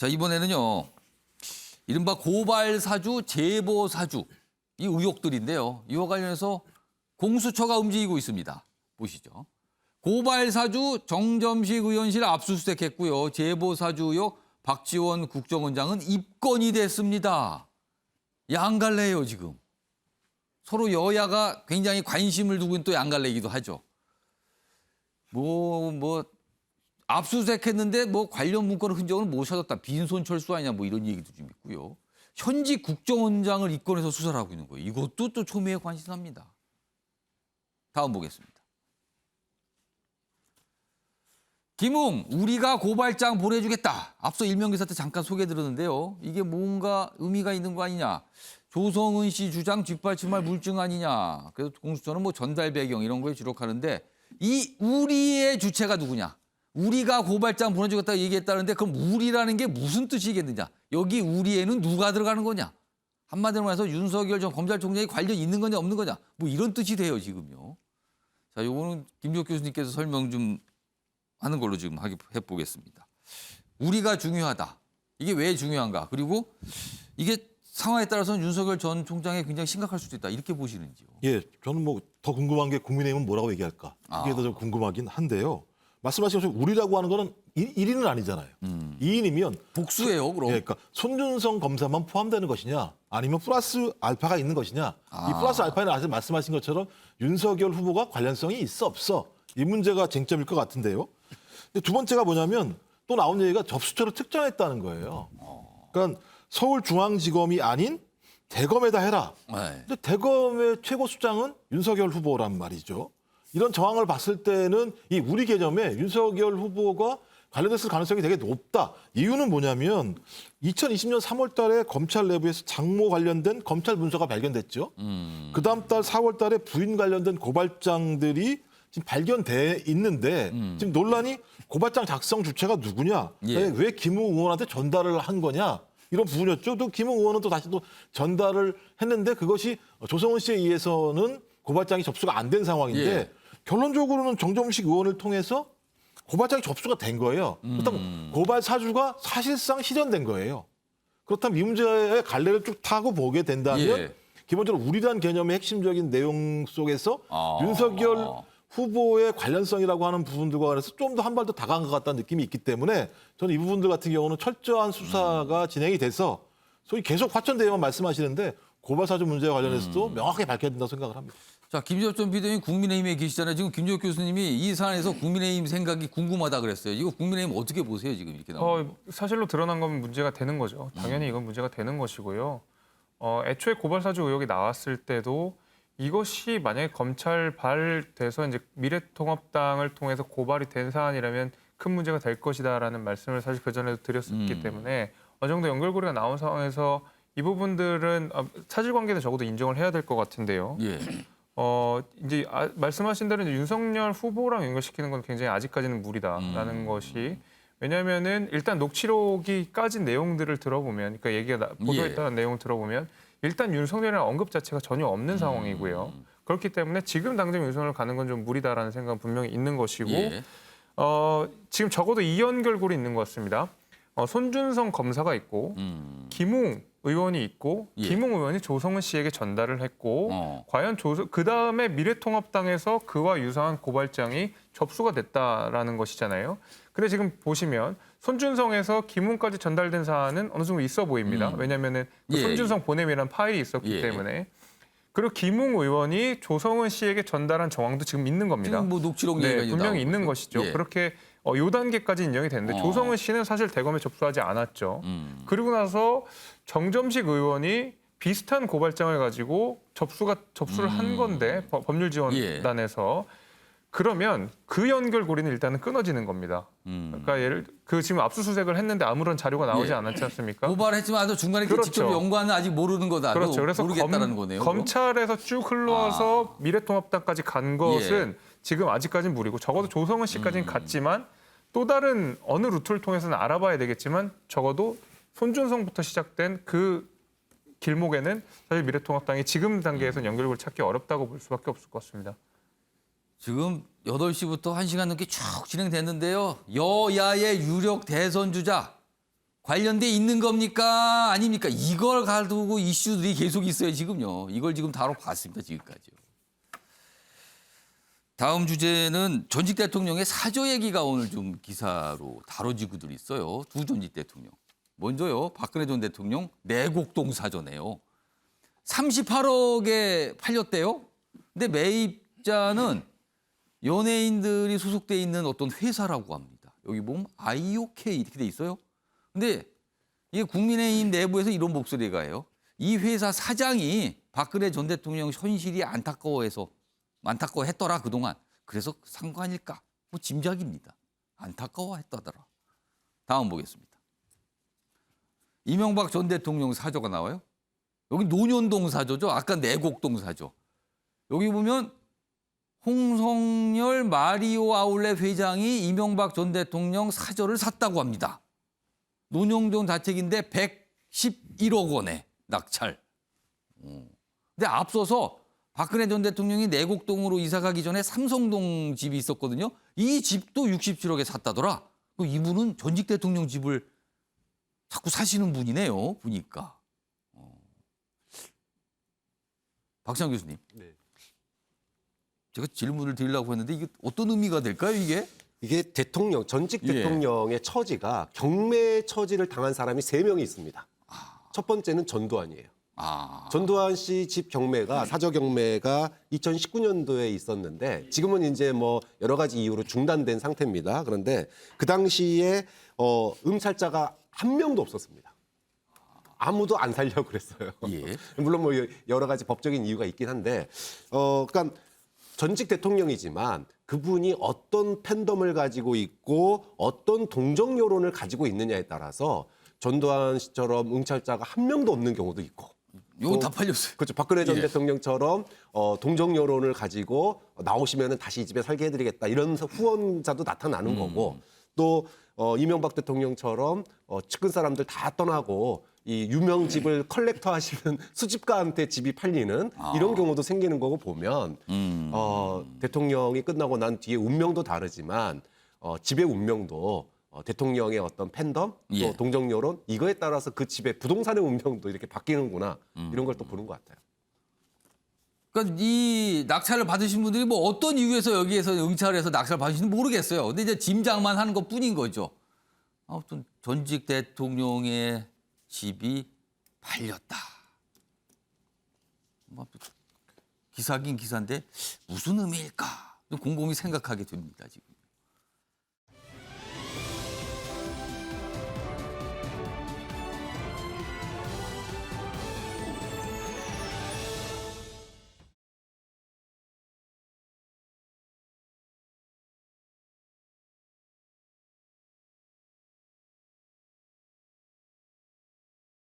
자, 이번에는요. 이른바 고발 사주, 제보 사주 이 의혹들인데요. 이와 관련해서 공수처가 움직이고 있습니다. 보시죠. 고발 사주 정점식 의원실 압수수색했고요. 제보 사주 의혹 박지원 국정원장은 입건이 됐습니다. 양갈래예요, 지금. 서로 여야가 굉장히 관심을 두고 있는 또 양갈래이기도 하죠. 압수수색했는데 관련 문건의 흔적을 못 찾았다. 빈손 철수 아니냐 이런 얘기도 좀 있고요. 현직 국정원장을 입건해서 수사를 하고 있는 거예요. 이것도 또 초미의 관심사입니다. 다음 보겠습니다. 김웅, 우리가 고발장 보내주겠다. 앞서 일명기사 때 잠깐 소개해드렸는데요. 이게 뭔가 의미가 있는 거 아니냐. 조성은 씨 주장 뒷받침할 물증 아니냐. 그래서 공수처는 전달 배경 이런 거에 주력하는데 이 우리의 주체가 누구냐. 우리가 고발장 보내주겠다고 얘기했다는데 그럼 우리라는 게 무슨 뜻이겠느냐. 여기 우리에는 누가 들어가는 거냐. 한마디로 말해서 윤석열 전 검찰총장이 관련 있는 거냐 없는 거냐. 이런 뜻이 돼요 지금요. 자, 요거는 김지옥 교수님께서 설명 좀 하는 걸로 지금 해보겠습니다. 우리가 중요하다. 이게 왜 중요한가. 그리고 이게 상황에 따라서는 윤석열 전 총장이 굉장히 심각할 수도 있다. 이렇게 보시는지요. 예, 저는 더 궁금한 게 국민의힘은 뭐라고 얘기할까. 이게 더 좀 궁금하긴 한데요. 말씀하신 것처럼 우리라고 하는 거는 1인은 아니잖아요. 2인이면 복수예요, 그럼. 예, 그러니까 손준성 검사만 포함되는 것이냐 아니면 플러스 알파가 있는 것이냐. 이 플러스 알파는 아직 말씀하신 것처럼 윤석열 후보가 관련성이 있어 없어. 이 문제가 쟁점일 것 같은데요. 근데 두 번째가 뭐냐면 또 나온 얘기가 접수처를 특정했다는 거예요. 그러니까 서울중앙지검이 아닌 대검에다 해라. 네. 근데 대검의 최고 수장은 윤석열 후보란 말이죠. 이런 정황을 봤을 때는 이 우리 개념에 윤석열 후보가 관련됐을 가능성이 되게 높다. 이유는 뭐냐면 2020년 3월 달에 검찰 내부에서 장모 관련된 검찰 문서가 발견됐죠. 그다음 달 4월 달에 부인 관련된 고발장들이 지금 발견돼 있는데 지금 논란이 고발장 작성 주체가 누구냐. 예. 왜 김웅 의원한테 전달을 한 거냐. 이런 부분이었죠. 또 김웅 의원은 또 다시 또 전달을 했는데 그것이 조성은 씨에 의해서는 고발장이 접수가 안 된 상황인데 예. 결론적으로는 정점식 의원을 통해서 고발장이 접수가 된 거예요. 그렇다면 고발 사주가 사실상 실현된 거예요. 그렇다면 이 문제의 갈래를 쭉 타고 보게 된다면 예. 기본적으로 우리란 개념의 핵심적인 내용 속에서 윤석열 후보의 관련성이라고 하는 부분들과 관해서 좀 더 한 발 더 다가간 것 같다는 느낌이 있기 때문에 저는 이 부분들 같은 경우는 철저한 수사가 진행이 돼서 소위 계속 화천대유만 말씀하시는데 고발 사주 문제와 관련해서도 명확하게 밝혀야 된다고 생각을 합니다. 자, 김지옥 전 비대위원 국민의힘에 계시잖아요. 지금 김지옥 교수님이 이 사안에서 국민의힘 생각이 궁금하다 그랬어요. 이거 국민의힘 어떻게 보세요, 지금 이렇게 나오는 사실로 드러난 건 문제가 되는 거죠. 당연히 이건 문제가 되는 것이고요. 애초에 고발사주 의혹이 나왔을 때도 이것이 만약에 검찰 발돼서 이제 미래통합당을 통해서 고발이 된 사안이라면 큰 문제가 될 것이다라는 말씀을 사실 그 전에도 드렸었기 때문에 어느 정도 연결고리가 나온 상황에서 이 부분들은 사실관계는 적어도 인정을 해야 될 것 같은데요. 예. 이제 말씀하신 대로 이제 윤석열 후보랑 연결시키는 건 굉장히 아직까지는 무리다라는 것이 왜냐하면은 일단 녹취록이 까진 내용들을 들어보면, 그러니까 얘기가 보도했다는 내용을 들어보면 일단 윤석열이라는 언급 자체가 전혀 없는 상황이고요. 그렇기 때문에 지금 당장 윤석열 가는 건 좀 무리다라는 생각은 분명히 있는 것이고 예. 지금 적어도 이 연결고리 있는 것 같습니다. 손준성 검사가 있고 김웅 의원이 있고 예. 김웅 의원이 조성은 씨에게 전달을 했고 과연 그다음에 미래통합당에서 그와 유사한 고발장이 접수가 됐다라는 것이잖아요. 근데 지금 보시면 손준성에서 김웅까지 전달된 사안은 어느 정도 있어 보입니다. 왜냐하면은 그 예. 손준성 보냄이라는 파일이 있었기 예. 때문에. 그리고 김웅 의원이 조성은 씨에게 전달한 정황도 지금 있는 겁니다. 지금 녹취록 얘기가 분명히 나오고 있는 있죠. 것이죠. 예. 그렇게 요 단계까지 인정이 됐는데 조성은 씨는 사실 대검에 접수하지 않았죠. 그리고 나서 정점식 의원이 비슷한 고발장을 가지고 접수를 한 건데 법률지원단에서 그러면 그 연결고리는 일단은 끊어지는 겁니다. 그러니까 지금 압수수색을 했는데 아무런 자료가 나오지 예. 않았지 않습니까? 고발했지만 아주 중간에 그렇죠. 직접 연관은 아직 모르는 거다. 그렇죠. 그래서 모르겠다는 거네요. 검찰에서 쭉 흘러와서 미래통합당까지 간 것은 지금 아직까지는 무리고 적어도 조성은 씨까지는 갔지만 또 다른 어느 루트를 통해서는 알아봐야 되겠지만 적어도 손준성부터 시작된 그 길목에는 사실 미래통합당이 지금 단계에서는 연결고리를 찾기 어렵다고 볼 수밖에 없을 것 같습니다. 지금 8시부터 1시간 넘게 쭉 진행됐는데요. 여야의 유력 대선 주자 관련돼 있는 겁니까? 아닙니까? 이걸 가지고 이슈들이 계속 있어요, 지금요. 이걸 지금 다뤄봤습니다, 지금까지요. 다음 주제는 전직 대통령의 사저 얘기가 오늘 좀 기사로 다뤄지고들 있어요. 두 전직 대통령. 먼저요, 박근혜 전 대통령 내곡동 사저네요. 38억에 팔렸대요. 근데 매입자는 연예인들이 소속돼 있는 어떤 회사라고 합니다. 여기 보면 IOK 이렇게 돼 있어요. 근데 이게 국민의힘 내부에서 이런 목소리가 해요. 이 회사 사장이 박근혜 전 대통령 현실이 안타까워했더라 그동안. 그래서 산 거 아닐까? 뭐 짐작입니다. 안타까워했다더라. 다음 보겠습니다. 이명박 전 대통령 사저가 나와요. 여기 논현동 사저죠. 아까 내곡동 사저. 여기 보면 홍성열 마리오 아울렛 회장이 이명박 전 대통령 사저를 샀다고 합니다. 논현동 자택인데 111억 원에 낙찰. 근데 앞서서 박근혜 전 대통령이 내곡동으로 이사 가기 전에 삼성동 집이 있었거든요. 이 집도 67억에 샀다더라. 이분은 전직 대통령 집을 자꾸 사시는 분이네요. 보니까. 박시영 교수님. 네. 제가 질문을 드리려고 했는데 이게 어떤 의미가 될까요, 이게? 이게 전직 예. 대통령의 처지가 경매 처지를 당한 사람이 3명이 있습니다. 첫 번째는 전두환이에요. 전두환 씨 집 경매가 사저 경매가 2019년도에 있었는데 지금은 이제 뭐 여러 가지 이유로 중단된 상태입니다. 그런데 그 당시에 응찰자가 한 명도 없었습니다. 아무도 안 살려고 그랬어요. 예. 물론 뭐 여러 가지 법적인 이유가 있긴 한데, 그러니까 전직 대통령이지만 그분이 어떤 팬덤을 가지고 있고 어떤 동정 여론을 가지고 있느냐에 따라서 전두환 씨처럼 응찰자가 한 명도 없는 경우도 있고. 이건 다 팔렸어요. 그렇죠. 박근혜 전 예. 대통령처럼 동정 여론을 가지고 나오시면은 다시 이 집에 살게 해드리겠다 이런 후원자도 나타나는 거고 또 이명박 대통령처럼 측근 사람들 다 떠나고 이 유명 집을 컬렉터 하시는 수집가한테 집이 팔리는 이런 경우도 생기는 거고 보면 대통령이 끝나고 난 뒤에 운명도 다르지만 집의 운명도 대통령의 어떤 팬덤, 또 예. 동정 여론 이거에 따라서 그 집의 부동산의 운명도 이렇게 바뀌는구나 이런 걸 또 보는 것 같아요. 그러니까 이 낙찰을 받으신 분들이 뭐 어떤 이유에서 여기에서 응찰을 해서 낙찰을 받으시는지 모르겠어요. 근데 이제 짐작만 하는 것 뿐인 거죠. 아무튼 전직 대통령의 집이 팔렸다. 뭐 기사긴 기사인데 무슨 의미일까? 좀 곰곰이 생각하게 됩니다, 지금.